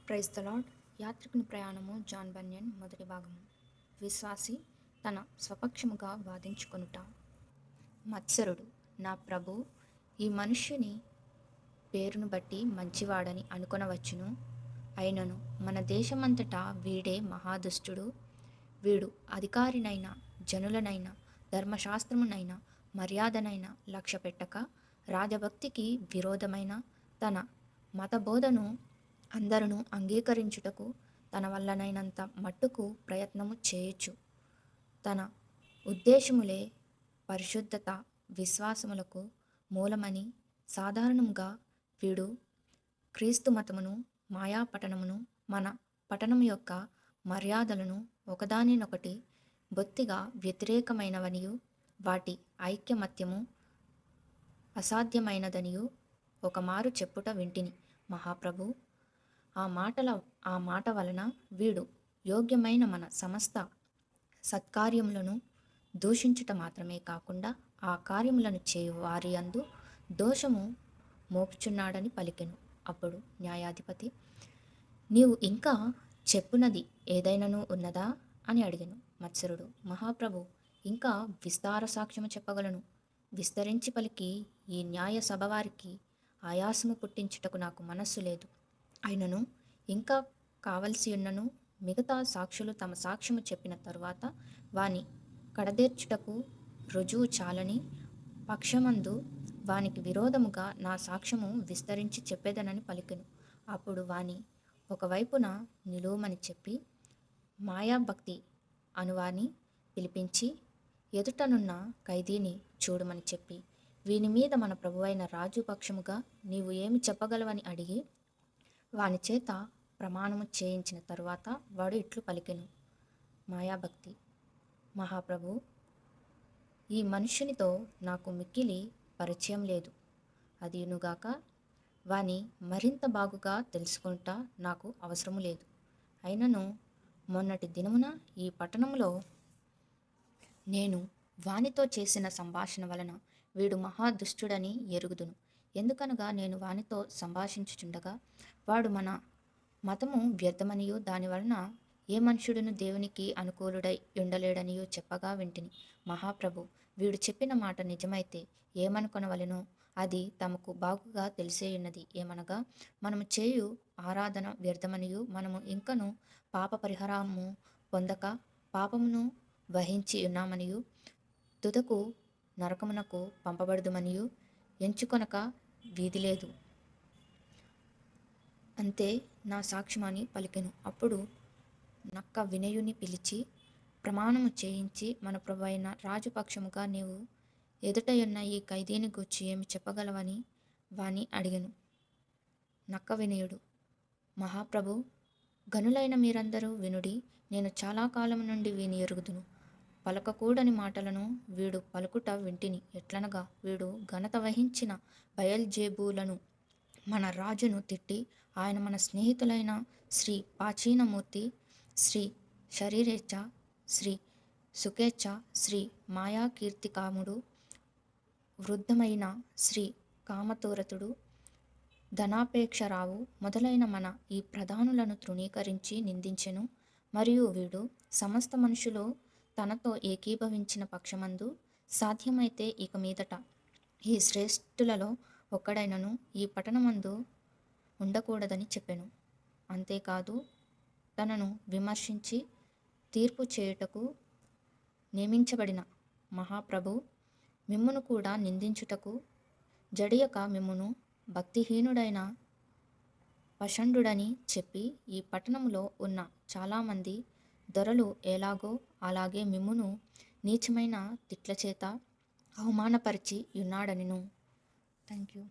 Praise the lord. యాత్రికుని ప్రయాణము John Bunyan మొదటి భాగము. విశ్వాసి తన స్వపక్షముగా వాదించుకొనుట. మత్సరుడు, నా ప్రభు, ఈ మనుష్యుని పేరును బట్టి మంచివాడని అనుకొనవచ్చును. అయినను మన దేశమంతటా వీడే మహాదుష్టుడు. వీడు అధికారినైనా జనులనైనా ధర్మశాస్త్రమునైనా మర్యాదనైనా లక్ష్య పెట్టక రాజభక్తికి విరోధమైన తన మతబోధను అందరూ అంగీకరించుటకు తన వల్లనైనంత మట్టుకు ప్రయత్నము చేయొచ్చు. తన ఉద్దేశములే పరిశుద్ధత విశ్వాసములకు మూలమని సాధారణంగా వీడు క్రీస్తు మతమును మాయాపట్టణమును మన పట్టణం యొక్క మర్యాదలను ఒకదానినొకటి బొత్తిగా వ్యతిరేకమైనవనియు వాటి ఐక్యమత్యము అసాధ్యమైనదనియు ఒకమారు చెప్పుట వింటిని. మహాప్రభు ఆ మాట వలన వీడు యోగ్యమైన మన సమస్త సత్కార్యములను దూషించుట మాత్రమే కాకుండా ఆ కార్యములను చేయు వారి యందు దోషము మోపుచున్నాడని పలికెను. అప్పుడు న్యాయాధిపతి, నీవు ఇంకా చెప్పునది ఏదైనను ఉన్నదా అని అడిగెను. మత్సరుడు, మహాప్రభు, ఇంకా విస్తార సాక్ష్యము చెప్పగలను. విస్తరించి పలికి ఈ న్యాయ సభ వారికి ఆయాసము పుట్టించుటకు నాకు మనస్సు లేదు. అయినను ఇంకా కావలసి ఉన్నను. మిగతా సాక్షులు తమ సాక్ష్యము చెప్పిన తరువాత వాని కడదేర్చుటకు రుజువు చాలని పక్షమందు వానికి విరోధముగా నా సాక్ష్యము విస్తరించి చెప్పేదనని పలికెను. అప్పుడు వాని ఒకవైపున నిలువమని చెప్పి మాయాభక్తి అనువాని పిలిపించి ఎదుటనున్న ఖైదీని చూడమని చెప్పి, వీని మీద మన ప్రభువైన రాజు పక్షముగా నీవు ఏమి చెప్పగలవని అడిగి వాని చేత ప్రమాణము చేయించిన తరువాత వాడు ఇట్లు పలికెను. మాయాభక్తి, మహాప్రభు, ఈ మనుష్యునితో నాకు మిక్కిలి పరిచయం లేదు. అదియునుగాక వాని మరింత బాగుగా తెలుసుకుంటా నాకు అవసరము లేదు. అయినను మొన్నటి దినమున ఈ పట్టణంలో నేను వానితో చేసిన సంభాషణ వలన వీడు మహాదుష్టుడని ఎరుగుదును. ఎందుకనగా నేను వానితో సంభాషించుచుండగా వాడు మన మతము వ్యర్థమనియు దాని వలన ఏ మనుష్యుడును దేవునికి అనుకూలుడై ఉండలేడనియు చెప్పగా వింటిని. మహాప్రభు, వీడు చెప్పిన మాట నిజమైతే ఏమనుకొనవలెనో అది తమకు బాగుగా తెలిసేయున్నది. ఏమనగా మనము చేయు ఆరాధన వ్యర్థమనియు మనము ఇంకను పాప పరిహారము పొందక పాపమును వహించి ఉన్నామనియు తుదకు నరకమునకు పంపబడదుమనియు ఎంచుకొనక వీధి లేదు. అంతే నా సాక్ష్యమని పలికెను. అప్పుడు నక్క వినయుని పిలిచి ప్రమాణము చేయించి, మన ప్రభు అయిన రాజుపక్షముగా నీవు ఎదుటయున్న ఈ ఖైదీని గూర్చి ఏమి చెప్పగలవని వాని అడిగెను. నక్క వినయుడు, మహాప్రభు, గనులైన మీరందరూ వినుడి. నేను చాలా కాలం నుండి వీని ఎరుగుదును. పలకకూడని మాటలను వీడు పలుకుట వింటిని. ఎట్లనగా వీడు ఘనత వహించిన బయల్జేబూలను మన రాజును తిట్టి, ఆయన మన స్నేహితులైన శ్రీ ప్రాచీనమూర్తి, శ్రీ శరీరేచ్ఛ, శ్రీ సుఖేచ్ఛ, శ్రీ మాయాకీర్తికాముడు, వృద్ధమైన శ్రీ కామతూరతుడు, ధనాపేక్షరావు మొదలైన మన ఈ ప్రధానులను తృణీకరించి నిందించెను. మరియు వీడు సమస్త మనుషులు తనతో ఏకీభవించిన పక్షమందు సాధ్యమైతే ఇక మీదట ఈ శ్రేష్ఠులలో ఒక్కడైనను ఈ పట్టణమందు ఉండకూడదని చెప్పెను. అంతేకాదు, తనను విమర్శించి తీర్పు చేయుటకు నియమించబడిన మహాప్రభు మిమ్మును కూడా నిందించుటకు జడియక మిమ్మును భక్తిహీనుడైన పషండుడని చెప్పి ఈ పట్టణంలో ఉన్న చాలామంది దొరలు ఎలాగో అలాగే మిమ్మును నీచమైన తిట్ల చేత అవమానపరిచి ఉన్నాడనిను. Thank you.